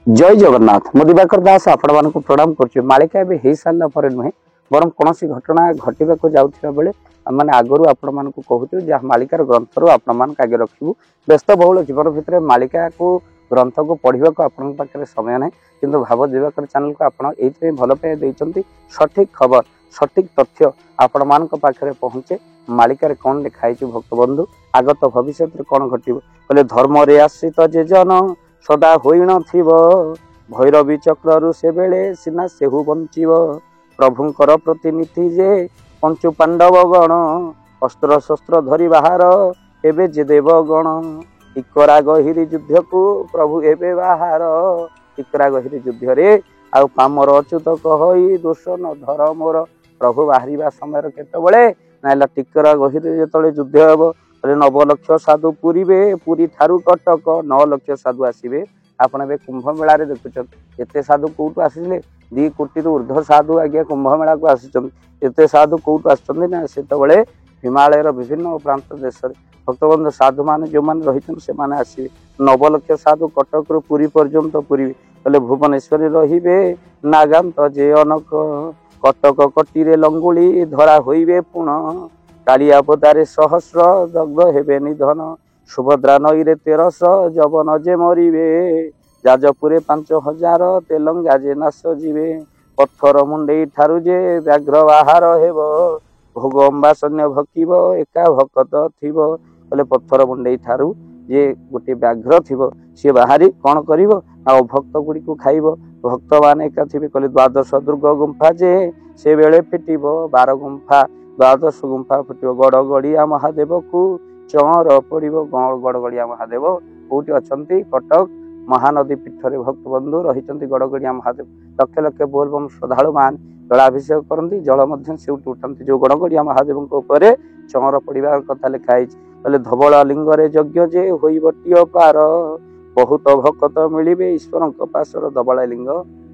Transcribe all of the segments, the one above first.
जय जगन्नाथ मो दिवाकर दास आपण मानक प्रणाम कर मालिका ए हो सारा पर नुहे बर कौन घटना घटवाक जाऊा बेले मैंने आगु आपण मानक कहूँ जहाँ मालिकार ग्रंथ आपण मान आगे रखू व्यस्त बहुल जीवन भितर मालिका को ग्रंथ को पढ़ा को आपण पाखे समय ना कि भाव दिवाकर चैनल को आप भल पाई सठिक खबर सठिक तथ्य आपण मान पाखे पहुँचे मालिकार कौन लिखाई भक्त बंधु आगत भविष्य कौन घटव कहले धर्म रे आश्रित जे जन सदा होई नथिब भैरवी चक्रु से बेले सिना सेहु बंचिब प्रभुंकर प्रतिनिधि जे पंचु पांडव गण अस्त्र शस्त्र धरी बाहर एबे जे देव गण इकरा गहिरी युद्ध को प्रभु एबे बाहर इकरा गहिरी युद्ध रे आउ पामर अच्युत कहई दोष न धर मोर प्रभु बाहरिबा समय केतबेले नाइला टिकरा गहिरी जेतले युद्ध हेबो 9 लक्ष साधु पूरीबे पूरी ठारू कटक 9 लक्ष साधु आसीबे आपण बे कुंभ मेला रे देखुछन एते साधु कोउटु आसीले 2 कोटी रु ऊर्ध्व साधु आगे कुंभ मेला को आसीछन एते साधु कोउटु आछन ना सेतबेले हिमालय रो विभिन्न प्रांत देश रे भक्तबंधु साधु मान जो मान रहिछन से माने आसीबे 9 लक्ष साधु कटक रु पुरी पर्यंत पूरीबे कहले भुवनेश्वरी रहिबे नागांत जे अनक कटक कटी रे लंगुली धरा होइबे पुण कालिया पदारे सहस्र दग्ध हेबे निधन सुभद्रा नई रे 1300 जवन जे मरिबे जाजपुरे 5000 तेलंगा जे नाश जीवे पत्थर मुंडे ठारू जे व्याघ्र बाहार हेब भोग अम्बा सैन्य भकिब एका भकत थिब कहले पत्थर मुंडे ठारू जे गोटे व्याघ्र थिब सी बाहरी कौन करिवो आ भक्त गुड़ी को खाइब भक्त मान एका थिबे कहले द्वादश दुर्ग गुंफा जे से बेले फिटिब 12 गुंफा द्वादश गुंफा फुटिब गड़गड़िया महादेव को चर पड़ो गड़गड़िया महादेव कौटी अच्छा कटक महानदी पीठरे भक्त बंधु रही गड़गड़िया महादेव लक्ष लक्ष बोलबम श्रद्धालु मान जलाभिषेक करती जल से उठाती जो गड़गड़िया महादेव चर पड़ा कथा लिखाई कहले धवला लिंगरे यज्ञ जे होइबटियो पार बहुत भक्त मिलिबे ईश्वर पासर धवला लिंग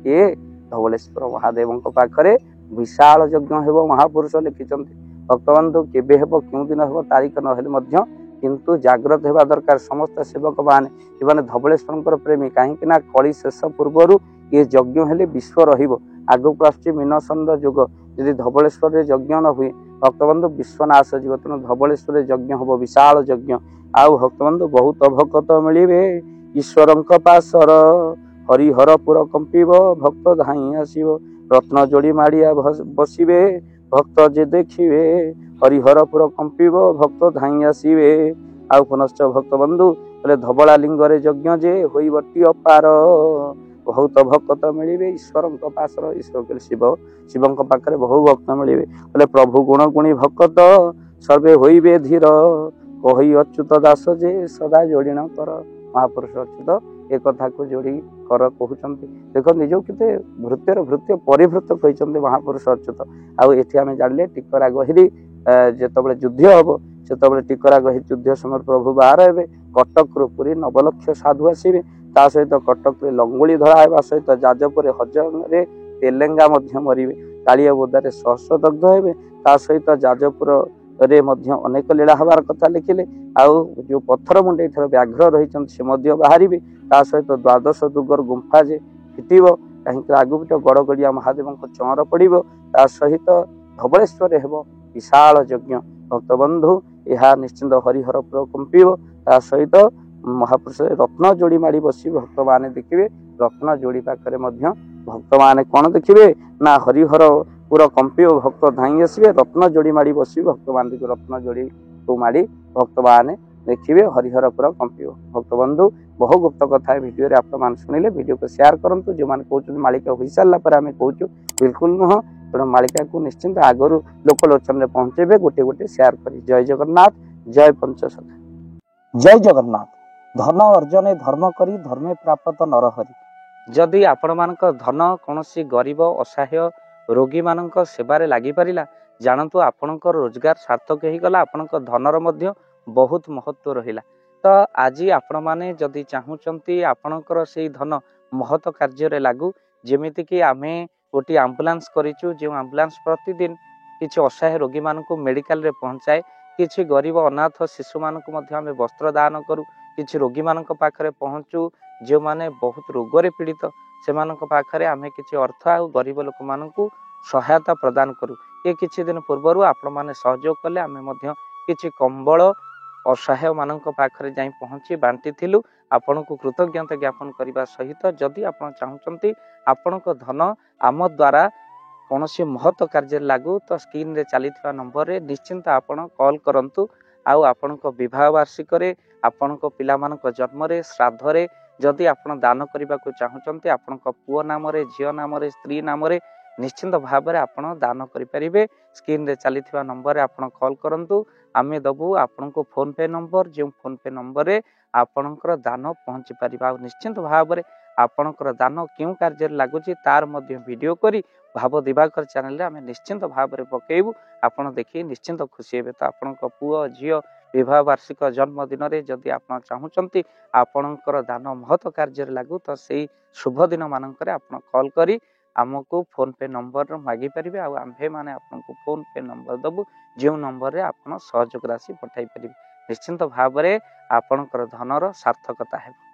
ये धवलेश्वर महादेव पाखरे विशाल यज्ञ हेब महापुरुष लिखिं भक्तबंधु केबे हेब क्यों दिन हेब तारीख न किंतु जाग्रत हेबा दरकार समस्त सेवक माने धवलेश्वर प्रेमी कहीं कली शेष पूर्वर ये यज्ञ हेले विश्व रहिबो आगक आसुची मीनचंद्र युग यदि धवलेश्वर यज्ञ न हुए भक्तबंधु विश्वनाश जीव तेणु धवलेश्वर यज्ञ हम विशाल यज्ञ आउ भक्तबंधु बहुत भक्त मिलिबे ईश्वर पासर हरिहरपुर कंपिब भक्त धाई आसीब रत्न जोड़ी माड़िया बसिबे भक्त जे देखिबे हरिहरपुर कंपिब भक्त धाई आसीबे आउ पुनश्च भक्त बंधु बोले धवला लिंगरे यज्ञ जे होइबटी अपार बहुत भक्त मिलिबे ईश्वर पासर ईश्वर के शिव शिव पाखे बहु भक्त मिलिबे बोले प्रभु गुण गुणी भक्त सर्वे होइबे धीर कही अच्युत दास जे सदा जोड़ीण कर महापुरुष अच्युत एक कथा को जोड़ी कर कहते देख निज के भृत्यर भृत्य परिभृत कहते महापुरुष अच्युत आउ ये आम जाने टिकरा गहिरी जिते युद्ध हम से टिकरा गहिरी युद्ध समय प्रभु बाहर हे कटक पुरी 9 लक्ष साधु आसवे ता सहित कटक लंगुली धरा होगा सहित जाजपुर हजरे तेलेंगा मरिवे कालिया बोदारे सहस्र दग्ध हे ता सहित जाजपुर रे अनेक लीला हबार कथा लिखिले आउ जो पत्थर मुंडे व्याघ्र रही से बाहर ता सहित द्वादश दुर्गर गुंफा जे फिटिब कहीं आगुपट गड़गड़िया महादेव चर पड़ो ता सहित धवलेश्वर हेब विशाल यज्ञ भक्तबंधु यह निश्चिंत हरिहरपुर कंपिब ता सहित महापुरुष रत्न जोड़ी माड़ी बसी भक्त माने देखिए रत्न जोड़ी पाखे भक्त माने कौन देखिए ना हरिहर पूरा कंपिब भक्त धाई आसवे रत्न जोड़ी माड़ी बस भक्त मान रत्न जोड़ी को माड़ी भक्त माने देखिए हरिहरपुर कंपिब भक्त बंधु बहु गुप्त कथा भिडियो आप शुणिले भिडियो को शेयर करूँ जो मैंने कहते मालिका हो सारापर आम कहूँ बिल्कुल नुह तेणु मालिका को निश्चिंत आगु लोकलोचन में पहुंचे गोटे गोटे शेयर कर जय जगन्नाथ जय पंचसखा जय जगन्नाथ धन अर्जने धर्म करी धर्मे प्राप्त नरहरि जदि आपण मानक धन कौन गरीब असहाय रोगी मानक सेवारे लागि परिला जानतु आपणकर रोजगार सार्थक हो गला आपणक धनर मध्य बहुत महत्व रहिला तो आज आपण माने जदि चाहूचंती आपणकर से धन महत कार्य लागू जेमिति कि आमे गोटे आम्बुलांस करिचु जो आम्बुलांस प्रतिदिन किछि असहाय रोगी मानक मेडिकल रे पहुंचाए किछि गरीब अनाथ शिशु मानक मध्य आमे वस्त्र दान करू किछि रोगी मानक पाखरे पहुंचू जो माने बहुत रोगरे पीड़ित से पाखरे आमे किछि अर्थ आ गरीब लोक मानकु सहायता प्रदान करू। ये किछि दिन पूर्व आपण माने सहयोग कले आमे मध्य किछि कंबल असहाय मानक पाखरे जाई पहुंची बांटी थिलु। आपण को कृतज्ञता ज्ञापन करने सहित जदि आपण चाहूचंती आपण को धन आम द्वारा कौन महत्व कार्य लागू तो स्क्रीन रे चली नंबर रे निश्चिंत आपण कॉल करंतु। आउ आपण को विवाह वार्षिक रे आपण को पिला मानक जन्म रे श्राद्ध रे जदि आपण दान करने को चाहूचंती आपण को पुओ नाम रे झियो नाम रे स्त्री नाम रे निश्चिंत भाव में आपण दान करें। स्क्रीन रे चली नंबर रे आपण कॉल करंतु। आमे दबु आपण को फोन पे नंबर जो फोन पे नंबर रे आपणकर दान पहुंची पारिबा। निश्चिंत भाव में आपणकर दान क्यों कार्य लगुच तार मध्य वीडियो करी भाव दिवाकर चैनल रे आमे निश्चिंत भाव में पकेबू। आपण देखि निश्चिंत खुशी हेबे। तो आपण पुओ झियो विवाह वार्षिक जन्मदिन रे जदि आपण चाहूचंती आपणकर दान महत्व कार्य लागू तो सेही शुभ दिन मानकर आपण कॉल करी आमको फोन पे नंबर मागी पारिबे। आम्भे माने आपनको फोन पे नंबर दबु जो नंबर रे आपण सहयोग राशि पठाई पारिबे। निश्चिंत भाव में आपणकर धनर सार्थकता हेबो।